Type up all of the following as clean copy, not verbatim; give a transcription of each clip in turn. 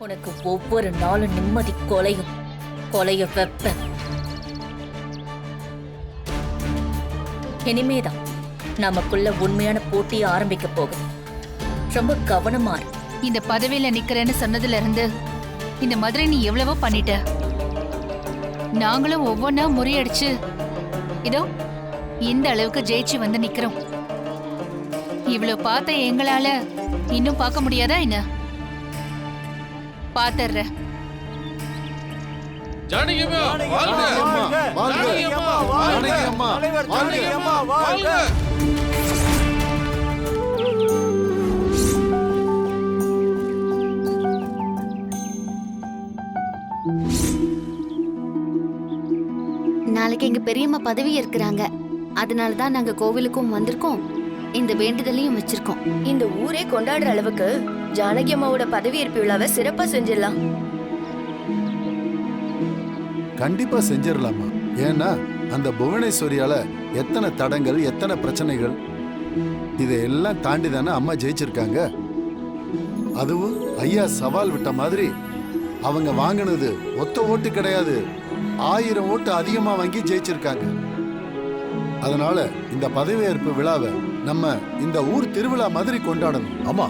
உனக்கு ஒவ்வொரு நாளும் நிம்மதி கொலையும் கொலைய வெப்ப. இனிமேதான் நமக்குள்ள உண்மையான போட்டியை ஆரம்பிக்க போகுது. ரொம்ப கவனமா இரு. இந்த பதவியில நிக்கிறேன்னு சொன்னதுல இருந்து இந்த மாதிரி நீ எவ்வளவோ பண்ணிட்ட. நாங்களும் ஒவ்வொன்னா முறியடிச்சு இதோ இந்த அளவுக்கு ஜெயிச்சு வந்து நிக்கிறோம். இவ்வளவு பார்த்த எங்களால இன்னும் பார்க்க முடியாதா என்ன? பாத்தர்ற ஜானகியம்மா வாழ்க! ஜானகியம்மா வாழ்க! ஜானகியம்மா வாழ்க! நாளைக்கு எங்க பெரியம்மா பதவி இருக்கிறாங்க. அதனாலதான் நாங்க கோவிலுக்கும் வந்திருக்கோம், இந்த வேண்டுதலையும் வச்சிருக்கோம். இந்த ஊரே கொண்டாடுற அளவுக்கு ஜானகி அம்மாவோட பதவியேற்பு விழாவை சிறப்பா செஞ்சிடலாம். கண்டிப்பா செஞ்சிடலாமா? ஏன்னா அந்த புவனேஸ்வரியால எத்தனை தடங்கள், எத்தனை பிரச்சனைகள், இதையெல்லாம் தாண்டி தானே அம்மா ஜெயிச்சிருக்காங்க. அதுவும் ஐயா சவால் விட்ட மாதிரி அவங்க வாங்கினது ஒத்த ஓட்டு கிடையாது, 1000 ஓட்டு அதிகமா வாங்கி ஜெயிச்சிருக்காங்க. அதனால இந்த பதவியேற்பு விழாவை நம்ம இந்த ஊர் திருவிழா மாதிரி கொண்டாடணும். ஆமா,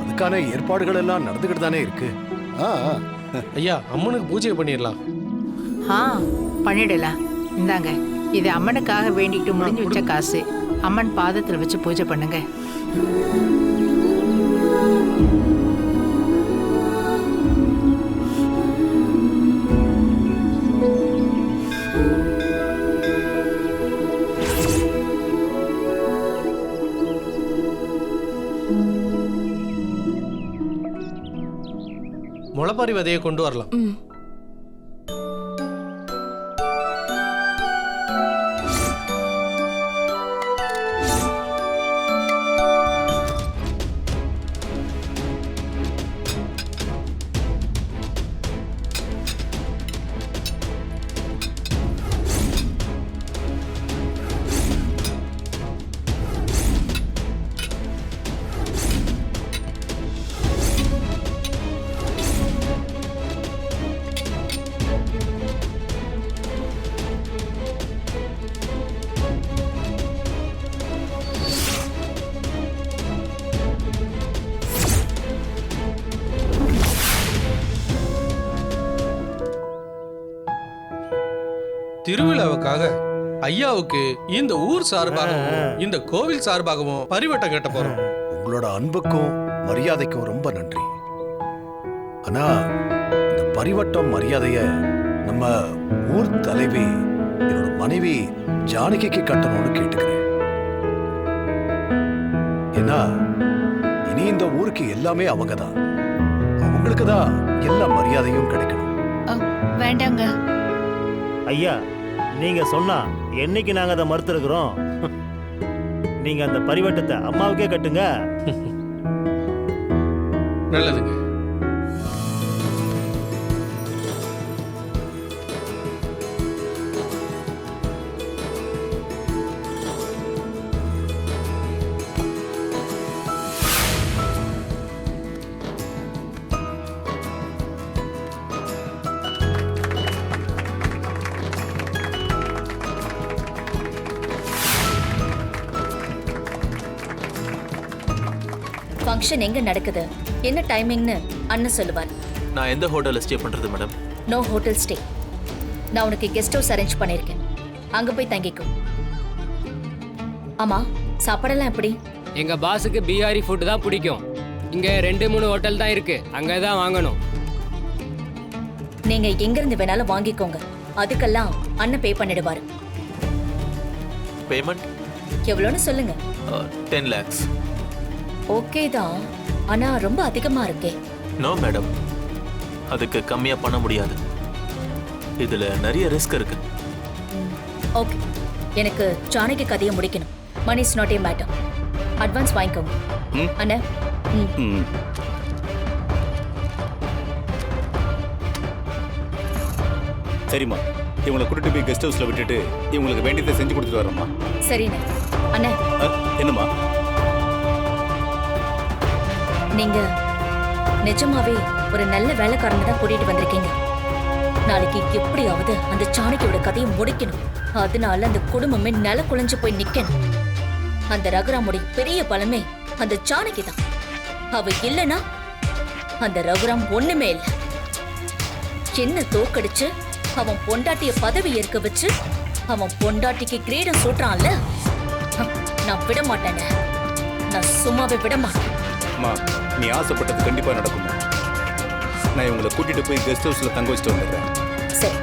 அதுக்கான ஏற்பாடுகள் எல்லாம் நடந்துகிட்டு தானே இருக்கு. ஐயா, அம்மனுக்கு பூஜை பண்ணிடலாம். பண்ணிடலாம். இந்தாங்க, இது அம்மனுக்காக வேண்டிட்டு முடிஞ்சு வச்ச காசு. அம்மன் பாதத்துல வச்சு பூஜை பண்ணுங்க. முளைப்பாரி விதையை கொண்டு வரலாம். திருவிழாவுக்காக ஐயாவுக்கு இந்த ஊர் சார்பாகவும் இந்த கோவில் சார்பாகவும் பரிவட்டம் கட்ட போறோம். உங்களோட அன்புக்கும் மரியாதைக்கும் ரொம்ப நன்றி. ஆனா இந்த பரிவட்டம் மரியாதைய நம்ம ஊர் தலைவி என்னோட மனைவி ஜானகிக்கு கட்டணும்னு கேட்டுக்கிறேன். ஏன்னா இனி இந்த ஊருக்கு எல்லாமே அவங்கதான், அவங்களுக்கு தான் எல்லா மரியாதையும் கிடைக்கணும். வேண்டாங்க ஐயா, நீங்க சொன்னா என்னைக்கு நாங்க அதை மறுத்திருக்கிறோம். நீங்க அந்த பரிவட்டத்தை அம்மாவுக்கே கட்டுங்க. நல்லதுங்க. ஃபங்க்ஷன் எங்க நடக்குது, என்ன டைமிங்னு அண்ணன் சொல்லுவார். நான் எந்த ஹோட்டல்ல ஸ்டே பண்றது மேடம்? No hotel stay. நான் உனக்கு கெஸ்ட் ஹவுஸ் அரேஞ்ச் பண்ணியிருக்கேன், அங்க போய் தங்கிக்கும். ஆமா, சாப்பாடெல்லாம் எப்படி? எங்க பாஸுக்கு பிஹாரி ஃபுட் தான் பிடிக்கும். இங்க 2-3 ஹோட்டல் தான் இருக்கு, அங்க தான் வாங்கணும். நீங்க எங்க இருந்து வேணாலும் வாங்கிக்கோங்க, அதுக்கெல்லாம் அண்ணன் பே பண்ணிடுவாரு. பேமெண்ட் எவ்வளோன்னு சொல்லுங்க. 10 lakhs. ஓகே தான், ஆனா ரொம்ப அதிகமா இருக்கே. நோ மேடம், அதுக்கு கம்மியா பண்ண முடியாது. இதுல நிறைய ரிஸ்க் இருக்கு. ஓகே, எனக்கு ஜானகி கதையை முடிக்கணும். Money is not a matter. Advance வாங்கிக்கோங்க அண்ணா. சரிம்மா, இவங்களை கூட்டிட்டு போய் கெஸ்ட் ஹவுஸ்ல விட்டுட்டு இவங்களுக்கு வேண்டியதை செஞ்சு கொடுத்துட்டு வரோம்மா. சரிண்ணே. அண்ணா, என்னம்மா? நீங்க நிஜமாவே ஒரு நல்ல வேலைக்காரனை தான் கூட்டிட்டு வந்திருக்கீங்க. நாளைக்கு எப்படியாவது அந்த சாணக்கியோட கதையை முடிக்கணும். அதனால அந்த குடும்பமே நில குலைஞ்சு போய் நிக்கணும். அந்த ரகுராமுடைய பெரிய பலமே அந்த சாணக்கி தான். அவ இல்லனா அந்த ரகுராம் ஒண்ணுமே இல்ல. என்ன தோக்கடிச்சு அவன் பொண்டாட்டிய பதவி ஏற்க வச்சு அவன் பொண்டாட்டிக்கு கிரீடம் சூட்டுறான்ல, நான் விட மாட்டேன். நான் சும்மாவே விட மாட்டேன். அம்மா, நீ ஆசைப்பட்டது கண்டிப்பா நடக்குமா? நான் இவங்களை கூட்டிட்டு போய் கெஸ்ட் ஹவுஸ்ல தங்க வச்சுட்டு வந்துடுறேன். சரி.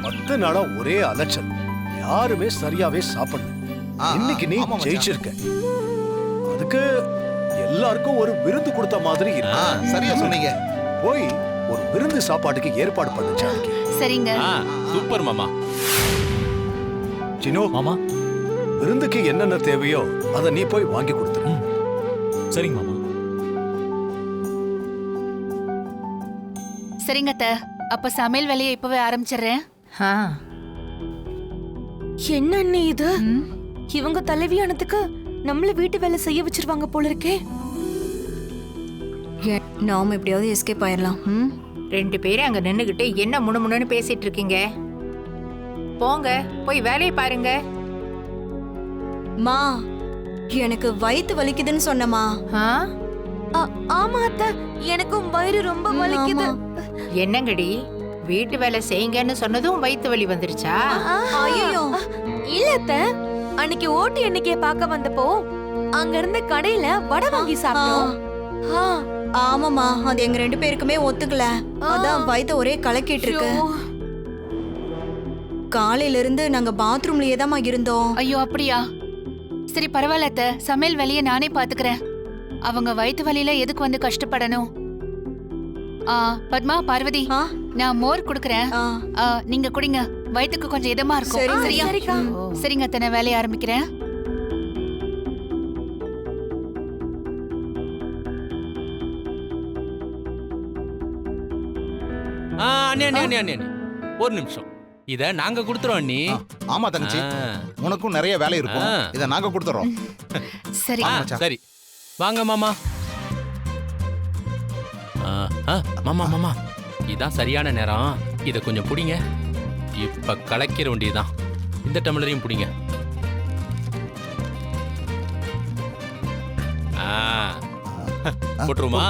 10 நாளா ஒரே அலைச்சல், யாருமே சரியாவே சாப்பிடல. இன்னைக்கு நீ ஜெயிச்சிருக்க, அதுக்கு எல்லாருக்கும் ஒரு விருந்து கொடுத்த மாதிரி இருக்கு. சரியா சொன்னீங்க. போய் ஒரு விருந்து சாப்பாட்டுக்கு ஏற்பாடு பண்ணு ஜானகி. சரிங்க. சூப்பர் மாமா. சினோ மாமா, விருந்துக்கு என்னென்ன தேவையோ அதை நீ போய் வாங்கி கொடுத்துரு. சரிங்க மாமா. சரிங்க அத்தை, அப்ப சமையல் வேலையை இப்பவே ஆரம்பிச்சிடுறேன். என்ன அண்ணி இது? இவங்க தலைவியானதுக்கு நம்மள வீட்டு வேலை செய்ய வச்சிருவாங்க போல இருக்கே. நாம எப்படியாவது எஸ்கேப் ஆயிரலாம். 2 பேரும் அங்க நின்னுகிட்டு என்ன முணுமுணுன்னு பேசிட்டு இருக்கீங்க? போங்க, போய் வேலையை பாருங்க. மா, எனக்கு வயித்து வலிக்குதுன்னு சொன்னமா. ஆமா அத்தை, எனக்கும் வயிறு ரொம்ப வலிக்குது. என்னங்கடி, வீட்டு வேலை செய்யுங்கன்னு சொன்னதும் வயித்து வலி வந்துருச்சா? ஐயோ இல்ல அத்தை, அன்னைக்கு ஓட்டு எண்ணிக்கைய பார்க்க வந்தப்போ அங்க இருந்த கடையில வடை வாங்கி சாப்பிட்டோம். ஆமாமா, அது எங்க 2 பேருக்குமே ஒத்துக்கல. அதான் வயித்த ஒரே கலக்கிட்டு இருக்கு. காலையில இருந்து நாங்க பாத்ரூம்லயே தான் இருந்தோம். ஐயோ அப்படியா? சரி பரவாயில்ல அத்தை, சமையல் வேலையை நானே பாத்துக்கிறேன். அவங்க வயித்து வலியில எதுக்கு வந்து கஷ்டப்படணும்? பத்மா, பார்வதி, நான் மோர் குடுக்கறேன். நீங்க குடிங்க, வயித்துக்கு கொஞ்சம் இதமா இருக்கும். சரியா? சரிங்க அத்தை, நான் வேலையை ஆரம்பிக்கிறேன். அண்ணே, ஒரு நிமிஷம். இத நாங்க கொடுத்துறோம் அண்ணி. ஆமா தங்கச்சி, உனக்கும் நிறைய வேலை இருக்கும். இத நாங்க கொடுத்துறோம். சரி சரி, வாங்க மாமா. மாமா, இதான் சரியான நேரம். இத கொஞ்சம் புடிங்க. இப்ப கலக்கிற வேண்டியதுதான். இந்த டம்ளரையும் புடிங்க. போட்டுருமா?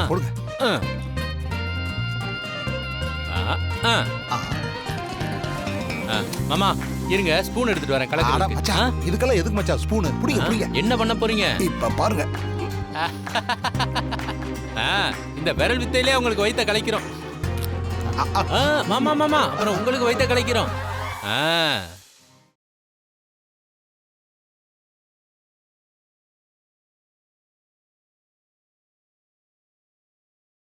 மாமா இருங்க, ஸ்பூன் எடுத்துட்டு வரேன். கலக்க இதுக்கெல்லாம் எதுக்கு மச்சான் ஸ்பூன்? புடிங்க. என்ன பண்ண போறீங்க இப்ப பாருங்க. இந்த விரல் வித்தையிலே உங்களுக்கு வயித்த கலைக்கிறோம். மாமா, அப்புறம் உங்களுக்கு வயித்த கலைக்கிறோம்.